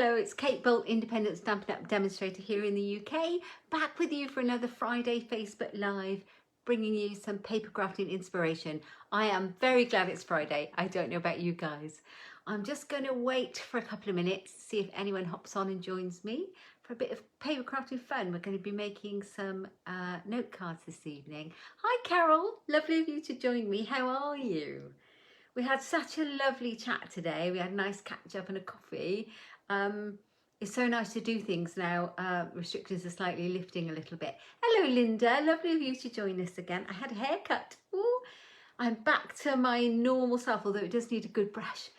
Hello, it's Kate Bolt, independent Stampin' Up demonstrator here in the UK, back with you for another Friday Facebook Live, bringing you some paper crafting inspiration. I am very glad it's Friday. I don't know about you guys. I'm just going to wait for a couple of minutes to see if anyone hops on and joins me for a bit of paper crafting fun. We're going to be making some note cards this evening. Hi Carol, lovely of you to join me. How are you? We had such a lovely chat today. We had a nice catch up and a coffee. It's so nice to do things now. Restrictions are slightly lifting a little bit. Hello Linda, lovely of you to join us again. I had a haircut. Ooh, I'm back to my normal self, although it does need a good brush.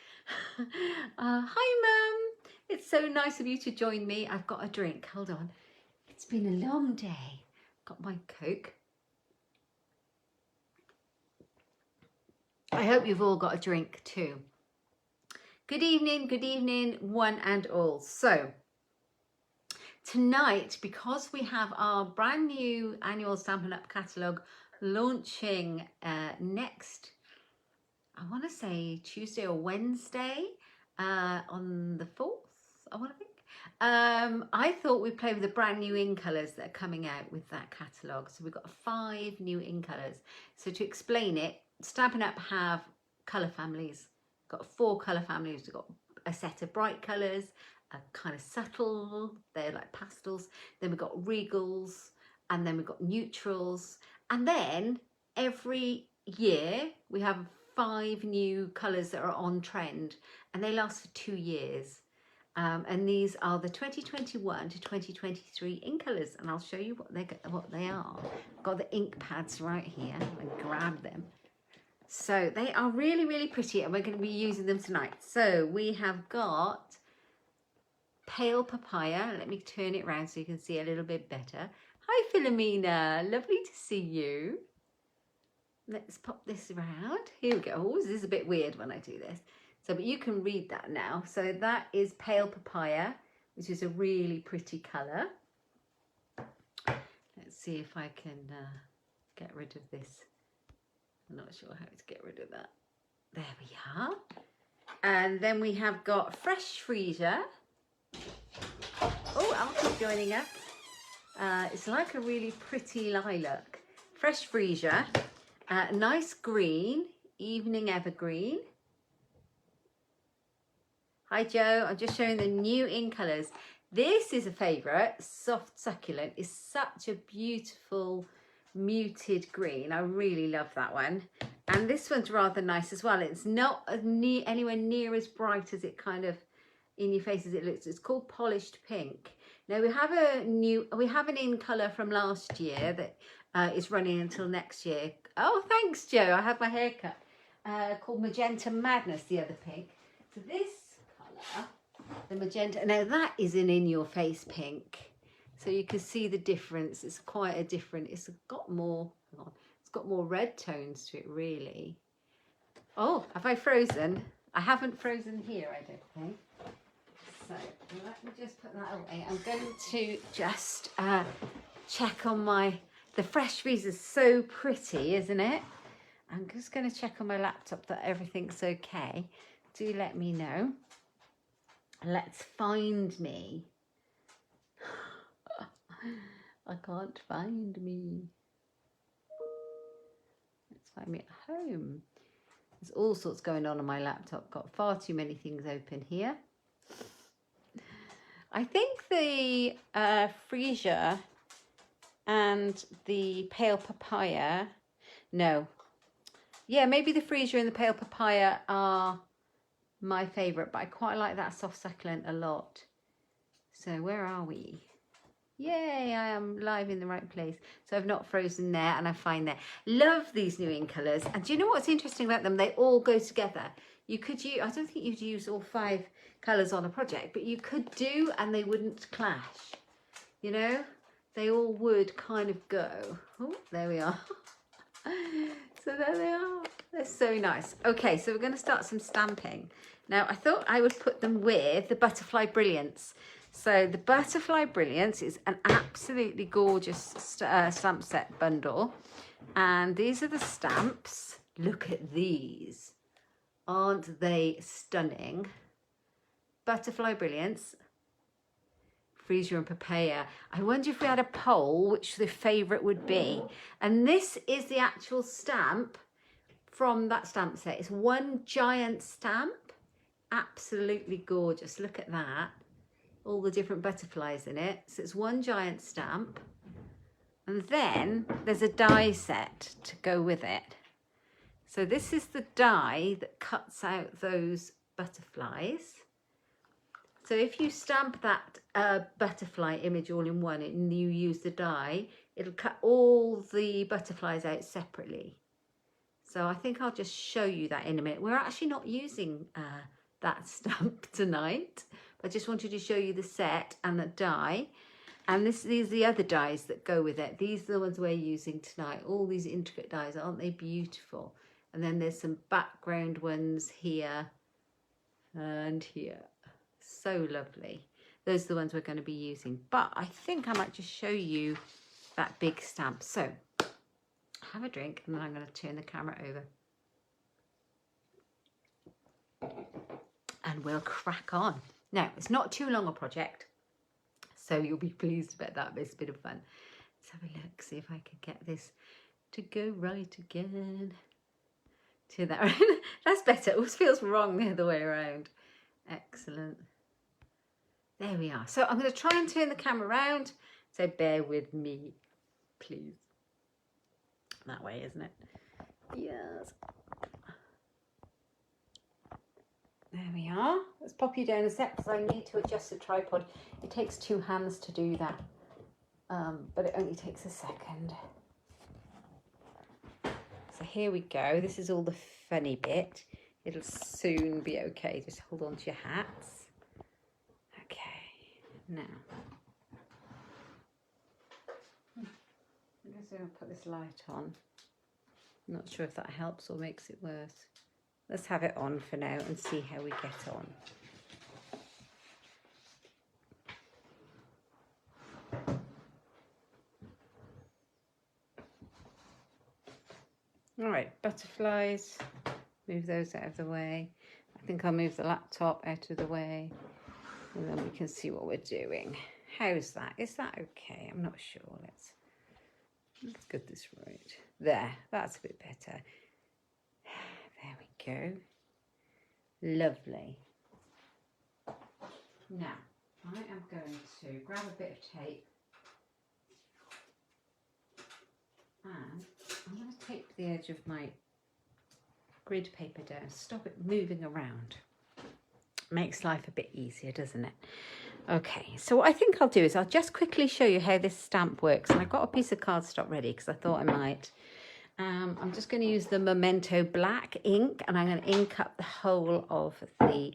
Hi Mum, it's so nice of you to join me. I've got a drink, hold on. It's been a long day. Got my Coke. I hope you've all got a drink too. Good evening, one and all. So tonight, because we have our brand new annual Stampin' Up catalogue launching next, I want to say Tuesday or Wednesday on the 4th, I want to think. I thought we'd play with the brand new ink colours that are coming out with that catalogue. So we've got 5 new ink colours. So to explain it, Stampin' Up have colour families. Got 4 colour families. We've got a set of bright colours, a kind of subtle, they're like pastels. Then we've got regals, and then we've got neutrals. And then every year we have 5 new colours that are on trend, and they last for 2 years. And these are the 2021 to 2023 ink colours, and I'll show you what they are. I've got the ink pads right here. I'm gonna grab them. So they are really, really pretty, and we're going to be using them tonight. So we have got Pale Papaya. Let me turn it around so you can see a little bit better. Hi Philomena, lovely to see you. Let's pop this around. Here we go. Oh, this is a bit weird when I do this. So, but you can read that now. So that is Pale Papaya, which is a really pretty colour. Let's see if I can get rid of this. I'm not sure how to get rid of that. There we are. And then we have got Fresh Freesia. Oh, Alfie's joining us. It's like a really pretty lilac. Fresh Freesia. Nice green, evening evergreen. Hi Joe, I'm just showing the new ink colours. This is a favourite, Soft Succulent. It's such a beautiful muted green. I really love that one, and this one's rather nice as well. It's not anywhere near as bright as it kind of in your face as it looks. It's called Polished Pink. Now we have an in colour from last year that is running until next year. Oh, thanks Joe, I had my hair cut. Called Magenta Madness, the other pink. So this colour, the magenta, now that is an in your face pink. So you can see the difference. It's quite a different, it's got more red tones to it really. Oh, have I frozen? I haven't frozen here, I don't think. So let me just put that away. I'm going to just check on the Fresh Freesia is so pretty, isn't it? I'm just going to check on my laptop that everything's okay. Do let me know. Let's find me. I can't find me. Let's find me at home. There's all sorts going on my laptop. Got far too many things open here. I think the Freesia and the Pale Papaya, no. Yeah, maybe the Freesia and the Pale Papaya are my favourite, but I quite like that Soft Succulent a lot. So where are we? Yay, I am live in the right place. So I've not frozen there, and I find there. Love these new ink colours. And do you know what's interesting about them? They all go together. You could use, I don't think you'd use all 5 colours on a project, but you could do, and they wouldn't clash. You know, they all would kind of go. Oh, there we are. So there they are. They're so nice. Okay, so we're going to start some stamping. Now, I thought I would put them with the Butterfly Brilliance. So the Butterfly Brilliance is an absolutely gorgeous stamp set bundle. And these are the stamps. Look at these. Aren't they stunning? Butterfly Brilliance. freesia and papaya. I wonder if we had a poll which the favourite would be. And this is the actual stamp from that stamp set. It's one giant stamp. Absolutely gorgeous. Look at that. All the different butterflies in it. So it's one giant stamp. And then there's a die set to go with it. So this is the die that cuts out those butterflies. So if you stamp that butterfly image all in one and you use the die, it'll cut all the butterflies out separately. So I think I'll just show you that in a minute. We're actually not using that stamp tonight. I just wanted to show you the set and the die. And these are the other dies that go with it. These are the ones we're using tonight. All these intricate dies, aren't they beautiful? And then there's some background ones here and here. So lovely. Those are the ones we're going to be using. But I think I might just show you that big stamp. So have a drink and then I'm going to turn the camera over. And we'll crack on. Now, it's not too long a project, so you'll be pleased about that. It's a bit of fun. Let's have a look, see if I can get this to go right again. To that. That's better. It always feels wrong the other way around. Excellent. There we are. So I'm going to try and turn the camera around, so bear with me, please. That way, isn't it? Yes. There we are. Let's pop you down a sec because I need to adjust the tripod. It takes 2 hands to do that, but it only takes a second. So here we go. This is all the funny bit. It'll soon be okay. Just hold on to your hats. Okay, now. I guess I'm going to put this light on. I'm not sure if that helps or makes it worse. Let's have it on for now and see how we get on. All right, butterflies, move those out of the way. I think I'll move the laptop out of the way and then we can see what we're doing. How's that? Is that okay? I'm not sure. Let's get this right. There, that's a bit better. There we go. Lovely. Now, I am going to grab a bit of tape and I'm going to tape the edge of my grid paper down, stop it moving around. Makes life a bit easier, doesn't it? Okay, so what I think I'll do is I'll just quickly show you how this stamp works. And I've got a piece of cardstock ready because I thought I might. I'm just going to use the Memento black ink and I'm going to ink up the whole of the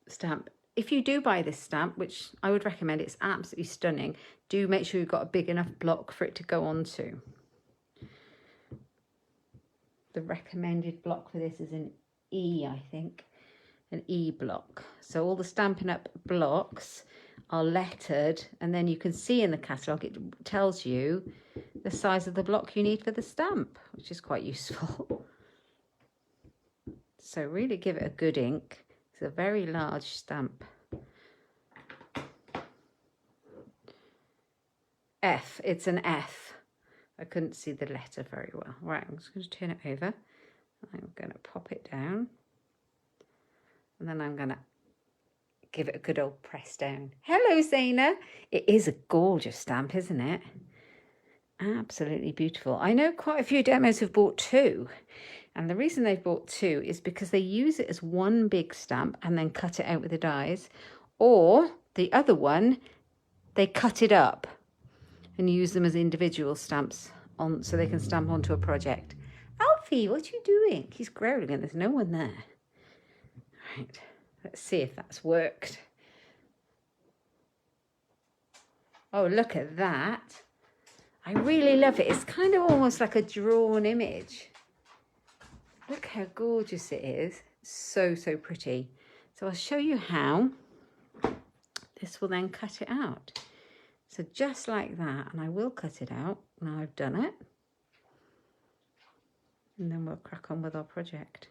stamp. If you do buy this stamp, which I would recommend, it's absolutely stunning, do make sure you've got a big enough block for it to go onto. The recommended block for this is an E, I think, an E block. So all the Stampin' Up blocks are lettered, and then you can see in the catalogue it tells you the size of the block you need for the stamp, which is quite useful. So really give it a good ink. It's a very large stamp. F, it's an F. I couldn't see the letter very well. Right, I'm just going to turn it over. I'm going to pop it down. And then I'm going to give it a good old press down. Hello, Zaina. It is a gorgeous stamp, isn't it? Absolutely beautiful. I know quite a few demos have bought 2. And the reason they've bought 2 is because they use it as one big stamp and then cut it out with the dies. Or the other one, they cut it up and use them as individual stamps on so they can stamp onto a project. Alfie, what are you doing? He's growling and there's no one there. Right, let's see if that's worked. Oh, look at that. I really love it. It's kind of almost like a drawn image. Look how gorgeous it is. So, so pretty. So I'll show you how this will then cut it out. So just like that, and I will cut it out. Now I've done it. And then we'll crack on with our project.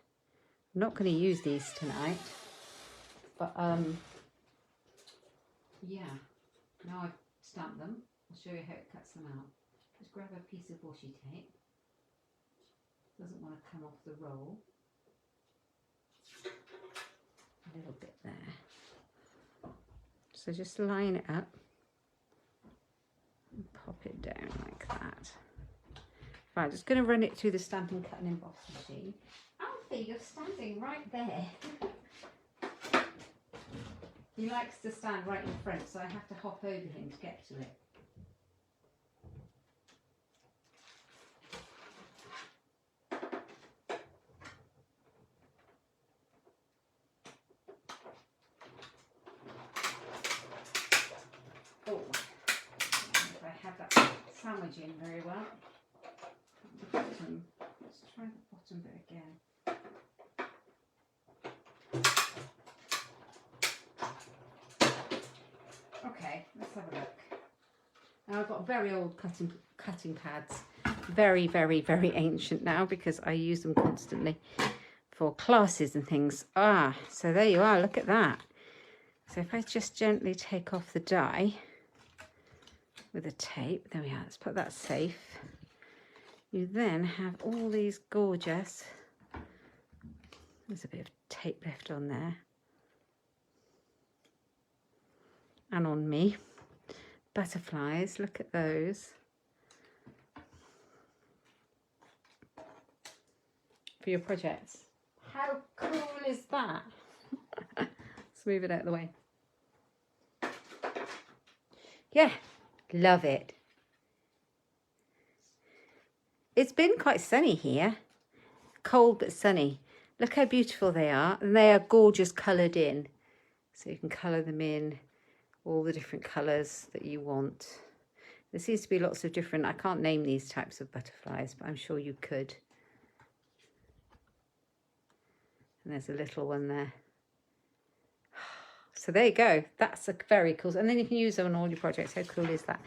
I'm not going to use these tonight, but yeah. Now I've stamped them, I'll show you how it cuts them out. Just grab a piece of washi tape. Doesn't want to come off the roll. A little bit there. So just line it up and pop it down like that. Right, just going to run it through the Stampin' Cut and Emboss machine. Alfie, you're standing right there. He likes to stand right in front, so I have to hop over him to get to it. Oh, I don't know if I have that sandwich in very well. Bottom. Let's try the bottom bit again. Okay, let's have a look. Now I've got very old cutting pads. Very, very, very ancient now because I use them constantly for classes and things. Ah, so there you are, look at that. So if I just gently take off the die with a tape, there we are, let's put that safe. You then have all these gorgeous, there's a bit of tape left on there, and on me, butterflies, look at those. For your projects. How cool is that? Let's move it out of the way. Yeah, love it. It's been quite sunny here. Cold but sunny. Look how beautiful they are. And they are gorgeous coloured in. So you can colour them in all the different colours that you want. There seems to be lots of different, I can't name these types of butterflies, but I'm sure you could. And there's a little one there. So there you go. That's a very cool. And then you can use them on all your projects. How cool is that?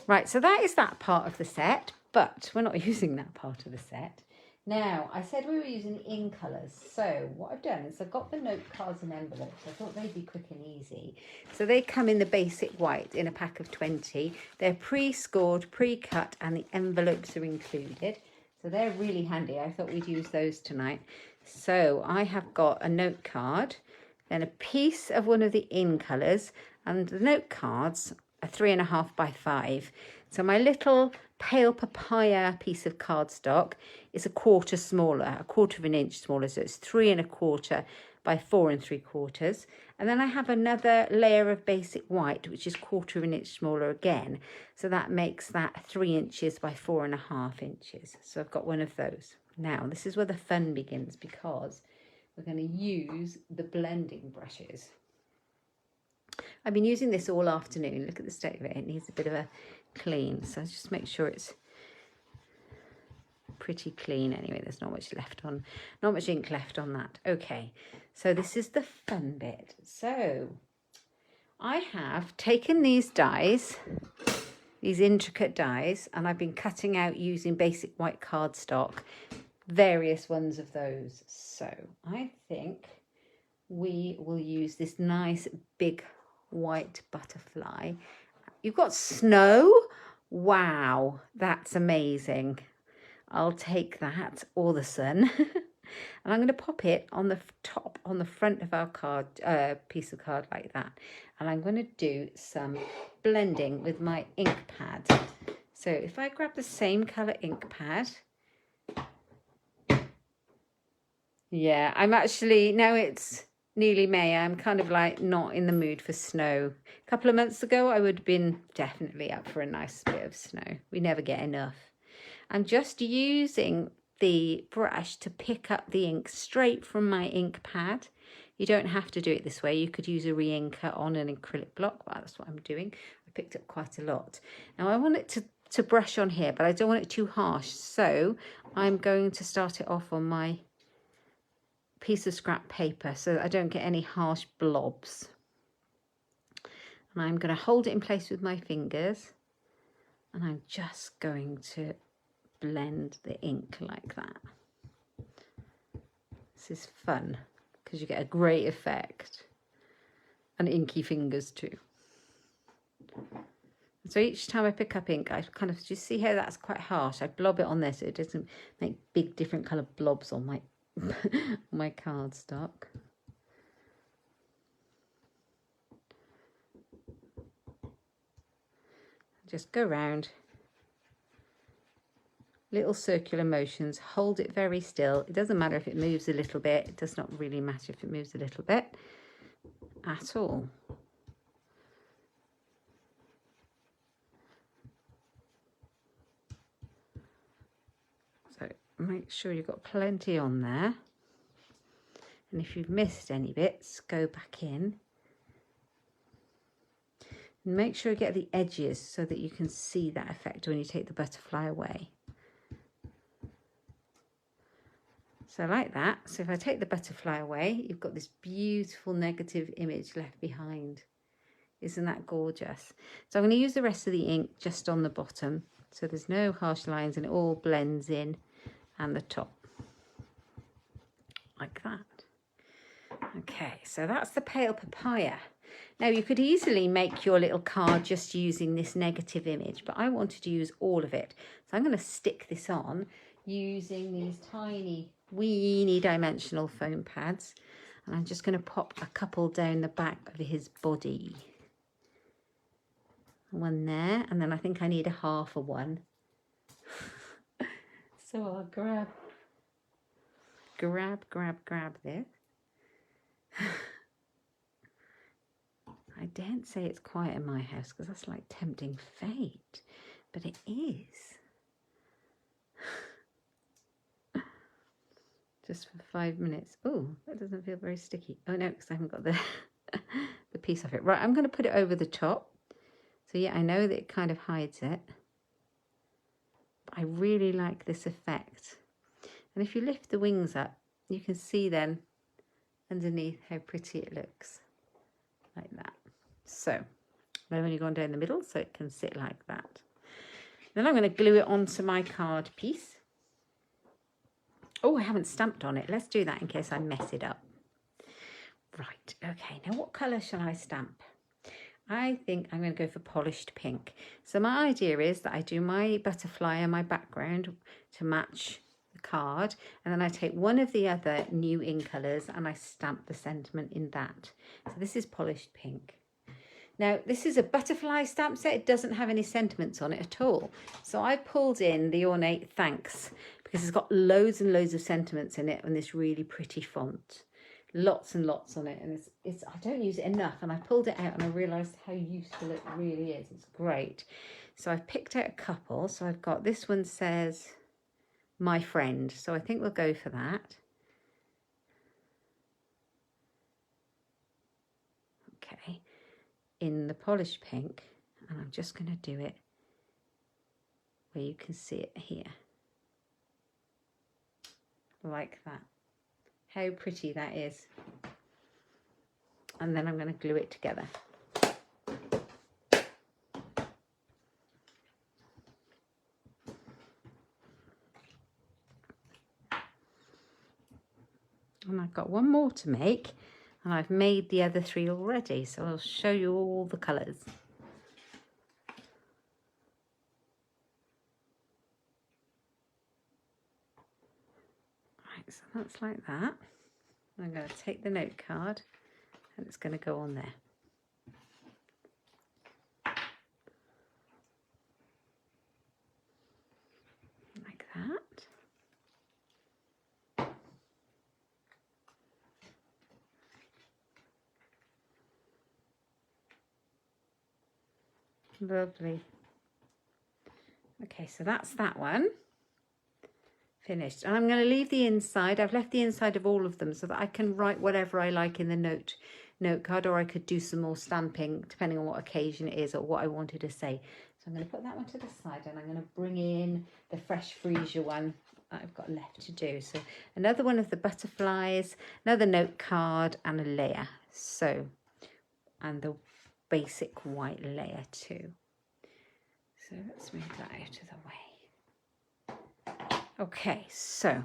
Right, so that is that part of the set, but we're not using that part of the set. Now, I said we were using in colours. So what I've done is I've got the note cards and envelopes. I thought they'd be quick and easy. So they come in the basic white in a pack of 20. They're pre-scored, pre-cut, and the envelopes are included. So they're really handy. I thought we'd use those tonight. So I have got a note card, then a piece of one of the in colours, and the note cards are 3.5 by 5. So my little pale papaya piece of cardstock is a quarter smaller, a quarter of an inch smaller. So it's 3.25 by 4 3/4. And then I have another layer of basic white, which is 1/4 of an inch smaller again. So that makes that 3 inches by 4.5 inches. So I've got one of those. Now, this is where the fun begins because we're going to use the blending brushes. I've been using this all afternoon. Look at the state of it. It needs a bit of a clean. So just make sure it's pretty clean anyway. There's not much left on, not much ink left on that. Okay, so this is the fun bit. So I have taken these dies, these intricate dies, and I've been cutting out using basic white cardstock, various ones of those. So I think we will use this nice big white butterfly. You've got snow? Wow, that's amazing. I'll take that, or the sun. And I'm going to pop it on the top, on the front of our card, piece of card like that. And I'm going to do some blending with my ink pad. So if I grab the same colour ink pad. Yeah, I'm actually, now it's nearly May, I'm kind of like not in the mood for snow. A couple of months ago, I would have been definitely up for a nice bit of snow. We never get enough. I'm just using the brush to pick up the ink straight from my ink pad. You don't have to do it this way. You could use a re-inker on an acrylic block, but that's what I'm doing. I picked up quite a lot. Now I want it to brush on here, but I don't want it too harsh. So I'm going to start it off on my piece of scrap paper so that I don't get any harsh blobs. And I'm going to hold it in place with my fingers, and I'm just going to blend the ink like that. This is fun because you get a great effect, and inky fingers too. So each time I pick up ink, I kind of, just see how that's quite harsh. I blob it on there so it doesn't make big different colour blobs on my my cardstock. Just go round, little circular motions, hold it very still. It doesn't matter if it moves a little bit. It does not really matter if it moves a little bit at all. So make sure you've got plenty on there. And if you've missed any bits, go back in. And make sure you get the edges so that you can see that effect when you take the butterfly away. So like that. So if I take the butterfly away, you've got this beautiful negative image left behind. Isn't that gorgeous? So I'm going to use the rest of the ink just on the bottom. So there's no harsh lines and it all blends in, and the top. Like that. Okay, so that's the pale papaya. Now you could easily make your little card just using this negative image, but I wanted to use all of it. So I'm going to stick this on using these tiny, weeny dimensional foam pads. And I'm just going to pop a couple down the back of his body. One there, and then I think I need a half of one. So I'll grab this. I daren't say it's quiet in my house because that's like tempting fate, but it is. Just for 5 minutes. Oh, that doesn't feel very sticky. Oh no, because I haven't got the the piece of it. Right, I'm going to put it over the top. So yeah, I know that it kind of hides it. But I really like this effect. And if you lift the wings up, you can see then underneath how pretty it looks. Like that. So I've only gone down the middle so it can sit like that. Then I'm going to glue it onto my card piece. Oh, I haven't stamped on it. Let's do that in case I mess it up. Right, okay, now what colour shall I stamp? I think I'm going to go for polished pink. So my idea is that I do my butterfly and my background to match the card, and then I take one of the other new ink colours and I stamp the sentiment in that. So this is polished pink. Now this is a butterfly stamp set. It doesn't have any sentiments on it at all. So I pulled in the Ornate Thanks because it's got loads and loads of sentiments in it and this really pretty font. Lots and lots on it, and it's I don't use it enough, and I pulled it out and I realised how useful it really is. It's great. So I've picked out a couple. So I've got this one says my friend, so I think we'll go for that. Okay, in the polished pink, and I'm just going to do it where you can see it here, like that. How pretty that is. And then I'm going to glue it together. And I've got one more to make, and I've made the other 3 already, so I'll show you all the colours. Right, so that's like that. I'm going to take the note card and it's going to go on there. Like that. Lovely. Okay, so that's that one. Finished. And I'm going to leave the inside. I've left the inside of all of them so that I can write whatever I like in the note card, or I could do some more stamping depending on what occasion it is or what I wanted to say. So I'm going to put that one to the side, and I'm going to bring in the Fresh Freesia one that I've got left to do. So another one of the butterflies, another note card, and a layer. So, and the basic white layer too. So let's move that out of the way. Okay, so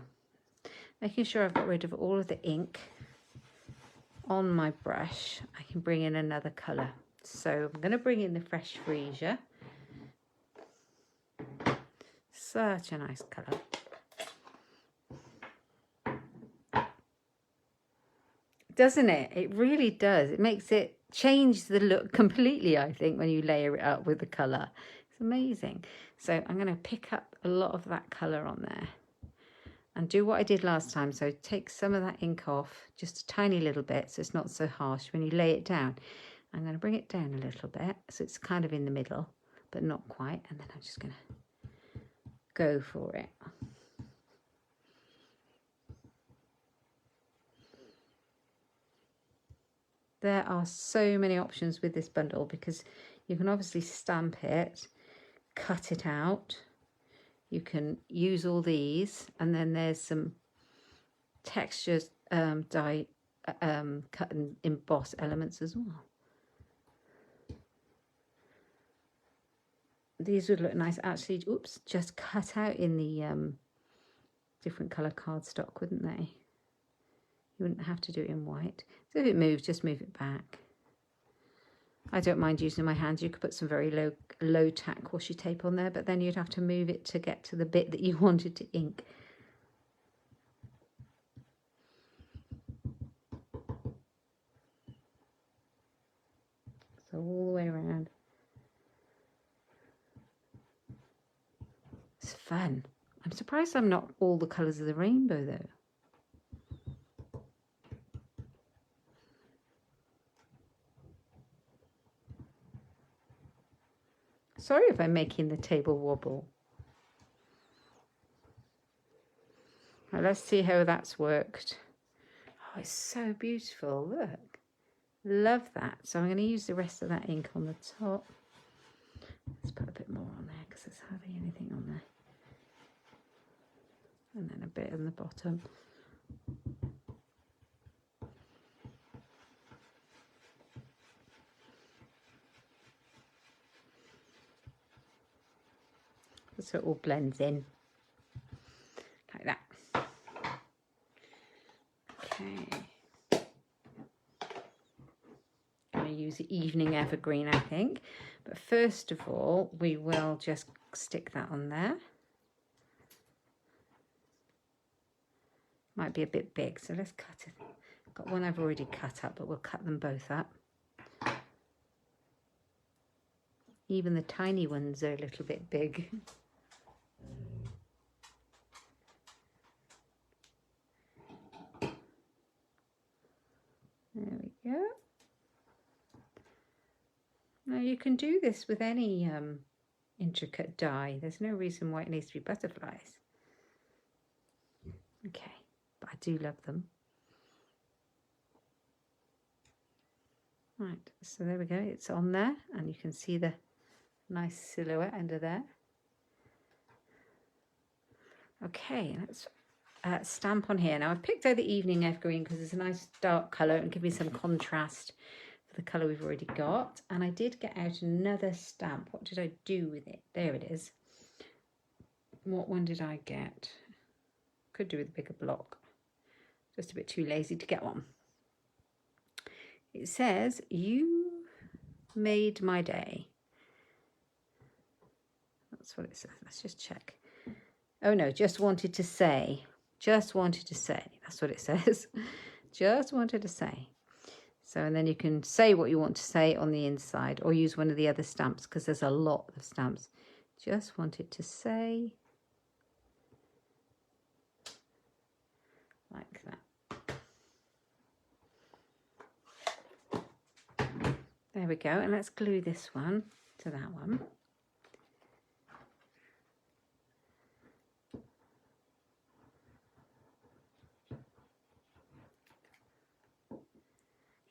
making sure I've got rid of all of the ink on my brush, I can bring in another colour. So I'm going to bring in the Fresh Freesia, Such a nice colour. Doesn't it? It really does. It makes it change the look completely, I think, when you layer it up with the colour. It's amazing. So I'm going to pick up a lot of that colour on there and do what I did last time. So take some of that ink off, just a tiny little bit, so it's not so harsh when you lay it down. I'm going to bring it down a little bit, so it's kind of in the middle, but not quite. And then I'm just going to go for it. There are so many options with this bundle because you can obviously stamp it, cut it out. You can use all these, and then there's some textures, cut and emboss elements as well. These would look nice actually, oops, just cut out in the different colour cardstock, wouldn't they? You wouldn't have to do it in white. So if it moves, just move it back. I don't mind using my hands. You could put some very low tack washi tape on there, but then you'd have to move it to get to the bit that you wanted to ink. So all the way around. It's fun. I'm surprised I'm not all the colours of the rainbow though. Sorry if I'm making the table wobble. Right, let's see how that's worked. Oh, it's so beautiful. Look. Love that. So I'm going to use the rest of that ink on the top. Let's put a bit more on there because there's hardly anything on there. And then a bit on the bottom. So it all blends in like that. Okay. I'm going to use the Evening Evergreen, I think. But first of all, we will just stick that on there. Might be a bit big, so let's cut it. Got one I've already cut up, but we'll cut them both up. Even the tiny ones are a little bit big. There we go. Now you can do this with any intricate die. There's no reason why it needs to be butterflies. Okay, but I do love them. Right, so there we go. It's on there, and you can see the nice silhouette under there. Okay, let's stamp on here. Now I've picked out the Evening Evergreen because it's a nice dark colour and give me some contrast for the colour we've already got. And I did get out another stamp. What did I do with it? There it is. What one did I get? Could do with a bigger block. Just a bit too lazy to get one. It says, "You made my day." That's what it says. Let's just check. Oh no, just wanted to say. Just wanted to say. That's what it says. Just wanted to say. So, and then you can say what you want to say on the inside or use one of the other stamps because there's a lot of stamps. Just wanted to say. Like that. There we go. And let's glue this one to that one.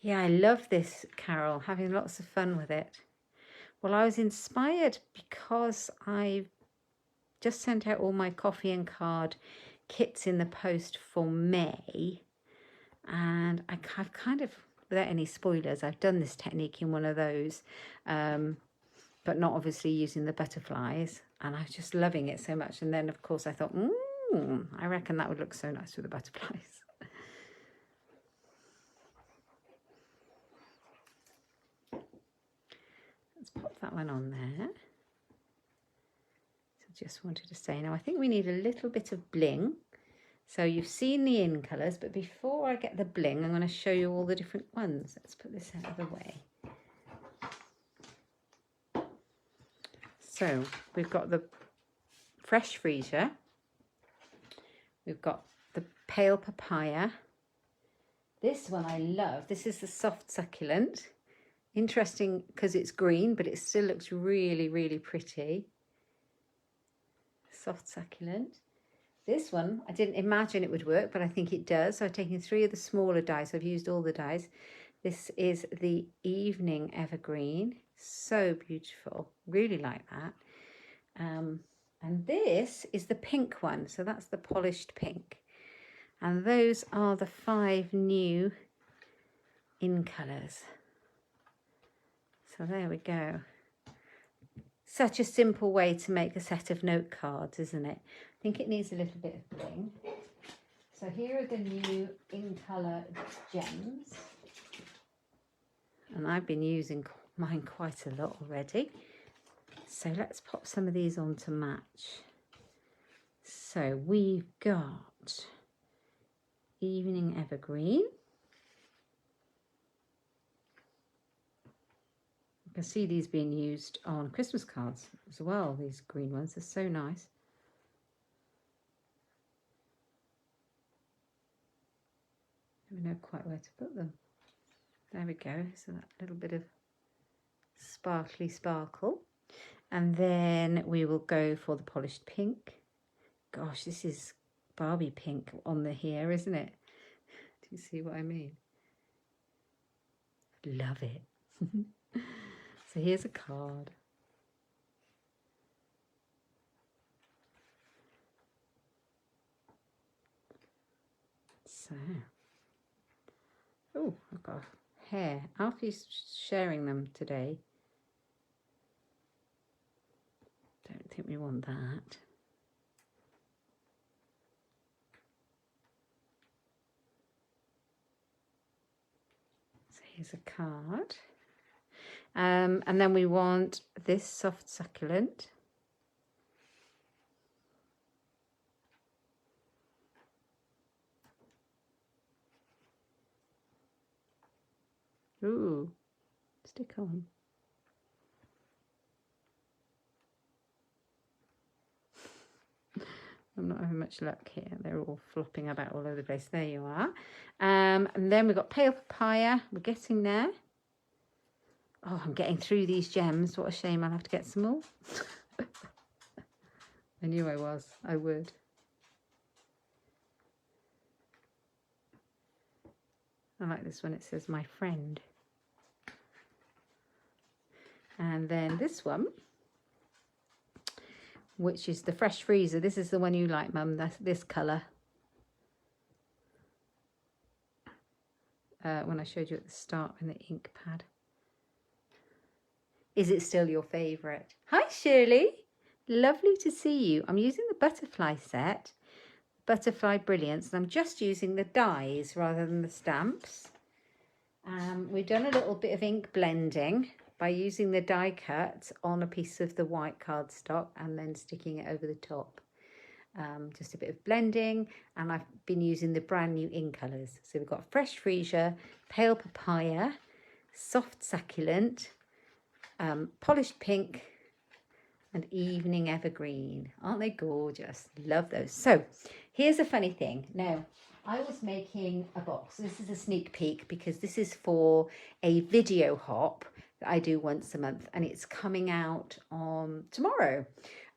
Yeah, I love this, Carol, having lots of fun with it. Well, I was inspired because I've just sent out all my coffee and card kits in the post for May. And I've kind of, without any spoilers, I've done this technique in one of those, but not obviously using the butterflies. And I was just loving it so much. And then, of course, I thought, I reckon that would look so nice with the butterflies. Let's pop that one on there. So just wanted to say. Now I think we need a little bit of bling. So you've seen the in colours, but before I get the bling, I'm going to show you all the different ones. Let's put this out of the way. So we've got the fresh freesia. We've got the pale papaya. This one I love. This is the soft succulent. Interesting because it's green, but it still looks really, really pretty. Soft succulent. This one, I didn't imagine it would work, but I think it does. So I've taken 3 of the smaller dies. I've used all the dies. This is the Evening Evergreen. So beautiful. Really like that. And this is the pink one. So that's the polished pink. And those are the 5 new in colours. So there we go. Such a simple way to make a set of note cards, isn't it? I think it needs a little bit of bling. So here are the new in colour gems. And I've been using mine quite a lot already. So let's pop some of these on to match. So we've got Evening Evergreen. You can see these being used on Christmas cards as well. These green ones are so nice. I don't know quite where to put them. There we go. So that little bit of sparkly sparkle. And then we will go for the polished pink. Gosh, this is Barbie pink on the hair, isn't it? Do you see what I mean? Love it. So here's a card. So, oh, I've got hair. Alfie's sharing them today. Don't think we want that. So here's a card. And then we want this soft succulent. Ooh, stick on. I'm not having much luck here. They're all flopping about all over the place. There you are. And then we've got pale papaya. We're getting there. Oh, I'm getting through these gems. What a shame. I'll have to get some more. I knew I was. I would. I like this one. It says my friend. And then this one, which is the fresh freezer. This is the one you like, Mum. That's this colour. When I showed you at the start in the ink pad. Is it still your favourite? Hi, Shirley. Lovely to see you. I'm using the butterfly set, Butterfly Brilliance, and I'm just using the dies rather than the stamps. We've done a little bit of ink blending by using the die cut on a piece of the white cardstock and then sticking it over the top. Just a bit of blending, and I've been using the brand new in colours. So we've got fresh freesia, pale papaya, soft succulent, polished pink, and Evening Evergreen. Aren't they gorgeous? Love those. So here's a funny thing. Now, I was making a box. This is a sneak peek because this is for a video hop that I do once a month, and it's coming out on tomorrow.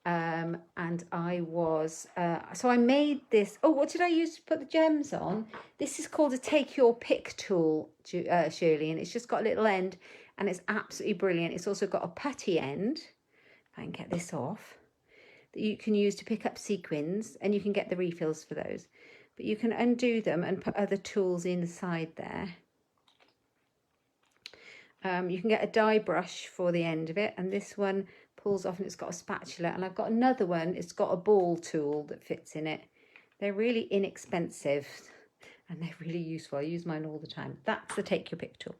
And I was, so I made this. Oh, what did I use to put the gems on? This is called a take your pick tool, Shirley, and it's just got a little end, and it's absolutely brilliant. It's also got a putty end, if I can get this off, that you can use to pick up sequins, and you can get the refills for those. But you can undo them and put other tools inside there. You can get a die brush for the end of it, and this one pulls off and it's got a spatula, and I've got another one, it's got a ball tool that fits in it. They're really inexpensive and they're really useful. I use mine all the time. That's the take your pick tool.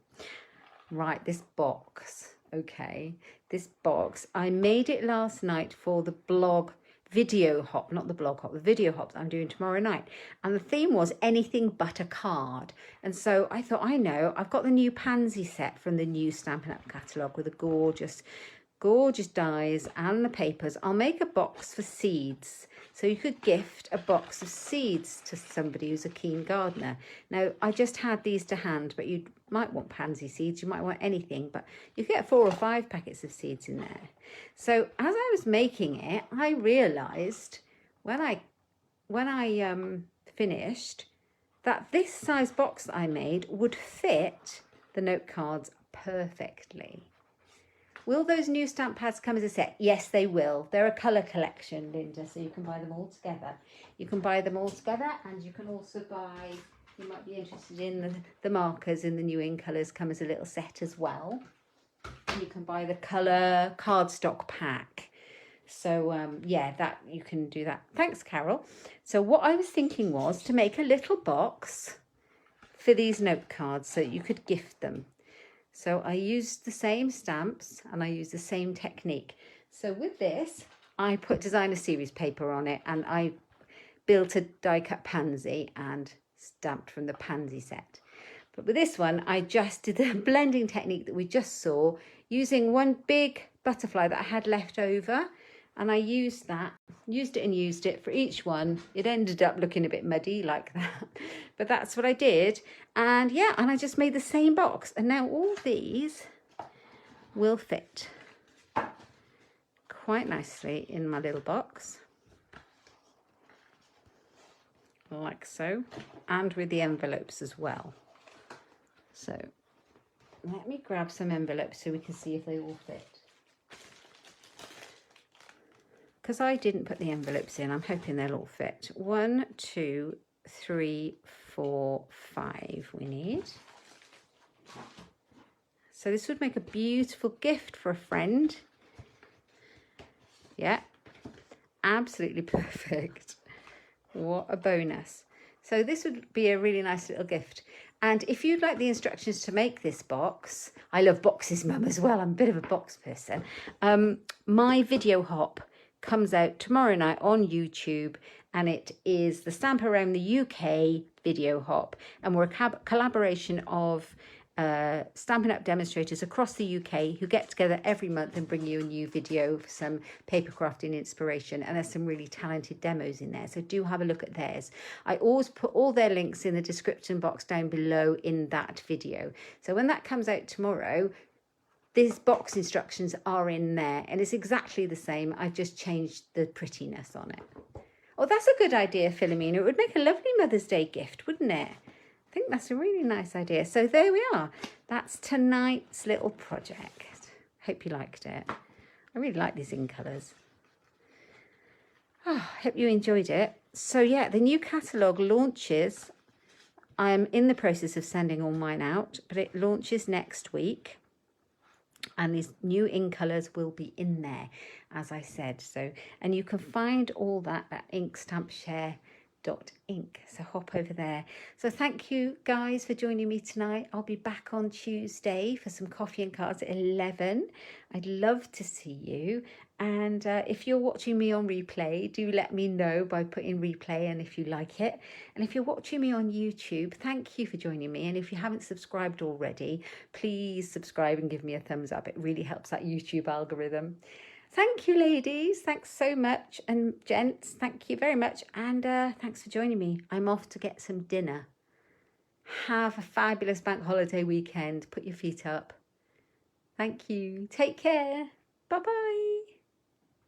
Right, this box. Okay, this box, I made it last night for the blog video hop, not the blog hop, the video hop that I'm doing tomorrow night. And the theme was anything but a card. And so I thought, I know, I've got the new pansy set from the new Stampin' Up! Catalogue with the gorgeous dies and the papers. I'll make a box for seeds. So you could gift a box of seeds to somebody who's a keen gardener. Now, I just had these to hand, but you might want pansy seeds, you might want anything, but you get 4 or 5 packets of seeds in there. So as I was making it, I realised when I finished that this size box that I made would fit the note cards perfectly. Will those new stamp pads come as a set? Yes, they will. They're a colour collection, Linda, so you can buy them all together. You can buy them all together, and you can also buy, you might be interested in the markers in the new in colours come as a little set as well. And you can buy the colour cardstock pack. So, yeah, that you can do that. Thanks, Carol. So what I was thinking was to make a little box for these note cards so you could gift them. So I used the same stamps and I used the same technique. So with this, I put designer series paper on it and I built a die cut pansy and stamped from the pansy set. But with this one, I just did the blending technique that we just saw using one big butterfly that I had left over. And I used it for each one. It ended up looking a bit muddy like that, but that's what I did. And yeah, and I just made the same box. And now all these will fit quite nicely in my little box, like so, and with the envelopes as well. So let me grab some envelopes so we can see if they all fit. Because I didn't put the envelopes in, I'm hoping they'll all fit. 1, 2, 3, 4, 5 we need. So this would make a beautiful gift for a friend. Yeah, absolutely perfect. What a bonus. So this would be a really nice little gift. And if you'd like the instructions to make this box, I love boxes, Mum, as well. I'm a bit of a box person. My video hop comes out tomorrow night on YouTube, and it is the Stamp Around the UK video hop, and we're a collaboration of Stampin' Up! Demonstrators across the UK who get together every month and bring you a new video for some paper crafting inspiration, and there's some really talented demos in there, so do have a look at theirs. I always put all their links in the description box down below in that video, so when that comes out tomorrow, these box instructions are in there, and it's exactly the same. I've just changed the prettiness on it. Oh, that's a good idea, Philomena. It would make a lovely Mother's Day gift, wouldn't it? I think that's a really nice idea. So there we are. That's tonight's little project. Hope you liked it. I really like these in colours. Oh, hope you enjoyed it. So yeah, the new catalogue launches. I'm in the process of sending all mine out, but it launches next week. And these new in colours will be in there, as I said. So, and you can find all that at Inkstampshare.ink. So hop over there. So thank you guys for joining me tonight. I'll be back on Tuesday for some coffee and cards at 11. I'd love to see you. And if you're watching me on replay, do let me know by putting replay and if you like it. And if you're watching me on YouTube, thank you for joining me. And if you haven't subscribed already, please subscribe and give me a thumbs up. It really helps that YouTube algorithm. Thank you, ladies. Thanks so much. And gents, thank you very much. And thanks for joining me. I'm off to get some dinner. Have a fabulous bank holiday weekend. Put your feet up. Thank you. Take care. Bye-bye.